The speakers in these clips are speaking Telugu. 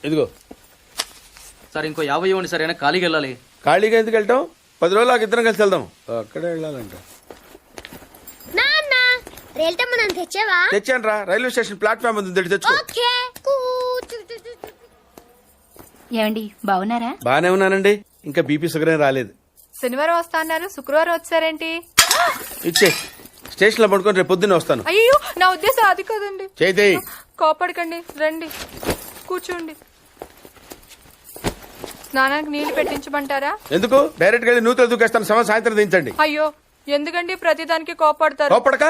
ఇదిగో సార్ ఇంకో 50 ఇవ్వండి సార్, అయినా ఖాళీకి వెళ్ళాలి. ఖాళీగా ఎందుకు వెళ్తాం? 10 రోజులు నాకు ఇద్దరం కలిసి వెళ్దాం. అక్కడే వెళ్ళాలంట. తెచ్చాను రా, రైల్వే స్టేషన్ ప్లాట్ఫామ్ ఉంది, తెచ్చుకో. ఏమండి బాగున్నారా? బానే ఉన్నానండి, ఇంకా బీపీ షుగర్ ఏం రాలేదు. శనివారం వస్తా అన్నారు, శుక్రవారం వచ్చారేంటి? ఇచ్చే స్టేషన్ లో పడుకొని రేపు పొద్దున్నే వస్తాను. అయ్యో నా ఉద్దేశం అది కాదండి. చేతి కోపడకండి, రండి కూర్చోండి. స్నానానికి నీళ్లు పెట్టించమంటారా? ఎందుకు? డైరెక్ట్ గా నూతులు దూకేస్తాను, సాయంత్రం దించండి. అయ్యో ఎందుకండి ప్రతిదానికి కోపడతారు? కోపడక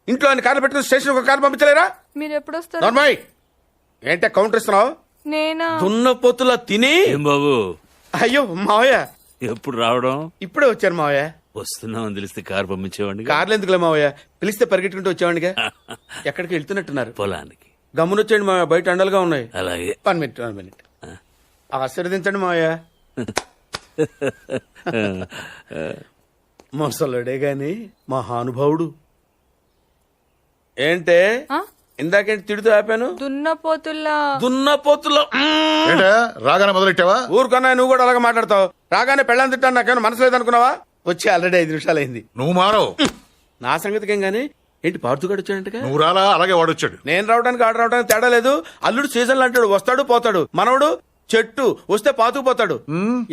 ఇంట్లో అన్ని కార్లు పెట్టుకుని స్టేషన్ ఒక కారు పంపించలేరా? మీరు ఎప్పుడు వస్తారు? నార్మల్ ఏంటే కౌంటర్ ఇస్తున్నావు? నేనా? దున్నపోతులా తిని. ఏం బాబు? అయ్యో మావయ్య ఎప్పుడు రావడం? ఇప్పుడే వచ్చాను మావయ్య. వస్తున్నామని తెలిస్తే కారు పంపించేవాడిని. కార్లు ఎందుకులే మావయ్య, పిలిస్తే పరిగెట్టుకుంటూ వచ్చేవాడిగా. ఎక్కడికి వెళ్తున్నట్టున్నారు? పొలానికి. గమ్మునొచ్చేయండి మావయ్య, బయట అండలుగా ఉన్నాయి. అలాగే. 1 మినిట్ ఆశీర్వదించండి మావయ్య. మొసలుడే గాని మహానుభావుడు. ఏంటే ఇందాకేంటి తిడుతూ ఆపాను? దున్నపోతుల్లో రాగానే మొదలెట్టావా? ఊరుకన్నా, నువ్వు కూడా అలాగే మాట్లాడతావు. రాగానే పెళ్ళని తిట్టాను, నాకేమైనా మనసు లేదనుకున్నావా? వచ్చి ఆల్రెడీ 5 నిమిషాలు అయింది. నువ్వు మారవు. నా సంగతికేం గానీ ఏంటి పార్తుగాడు వచ్చాడంటగా? నువ్వు రాలా, అలాగే వాడొచ్చాడు. నేను రావడానికి ఆడ రావడానికి తేడా లేదు. అల్లుడు సీజన్లు అంటాడు, వస్తాడు పోతాడు. మనవడు చెట్టు వస్తే పాతుకుపోతాడు.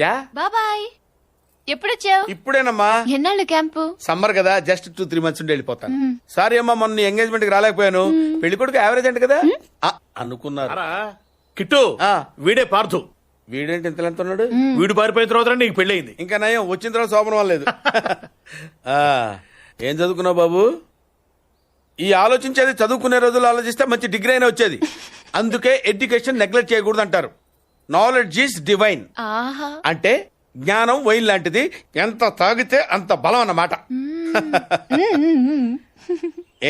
యా బాబాయ్, ఎప్పుడొచ్చావు? ఇప్పుడేనమ్మా. ఎన్నాళ్ళు క్యాంపు? సమ్మర్ కదా, జస్ట్ 2-3 మంత్స్ ఉండి వెళ్ళిపోతాను. సారీ అమ్మా, మొన్న ఎంగేజ్మెంట్ కి రాలేకపోయాను. పెళ్లి కొడుకు యావరేజ్ అంట కదా అనుకున్నారు. కిట్టు, వీడే పార్థు. వీడేంటి ఇంత ఎంత ఉన్నాడు? వీడు పారిపోయిన తర్వాత నీకు పెళ్ళయింది. ఇంకా నయం, వచ్చిన తర్వాత శోభనం వల్ల లేదు. ఏం చదువుకున్నావు బాబు? ఈ ఆలోచించేది చదువుకునే రోజులు ఆలోచిస్తే మంచి డిగ్రీ అయినా వచ్చేది. అందుకే ఎడ్యుకేషన్ నెగ్లెక్ట్ చేయకూడదు అంటారు. Knowledge is divine. అంటే జ్ఞానం వైన్ లాంటిది, ఎంత తాగితే అంత బలం అన్నమాట.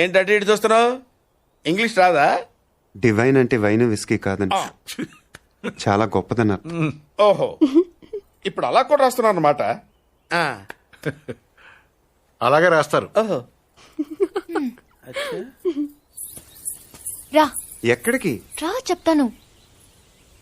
ఏంటంటే ఇటు చూస్తున్నావు? ఇంగ్లీష్ రాదా? డివైన్ అంటే వైన్ విస్కీ కాదండి, చాలా గొప్పదన్నారు. ఓహో, ఇప్పుడు అలా కూడా రాస్తున్నారు అన్నమాట. అలాగే రాస్తారు. ఓహో, రా. ఎక్కడికి రా చెప్తాను.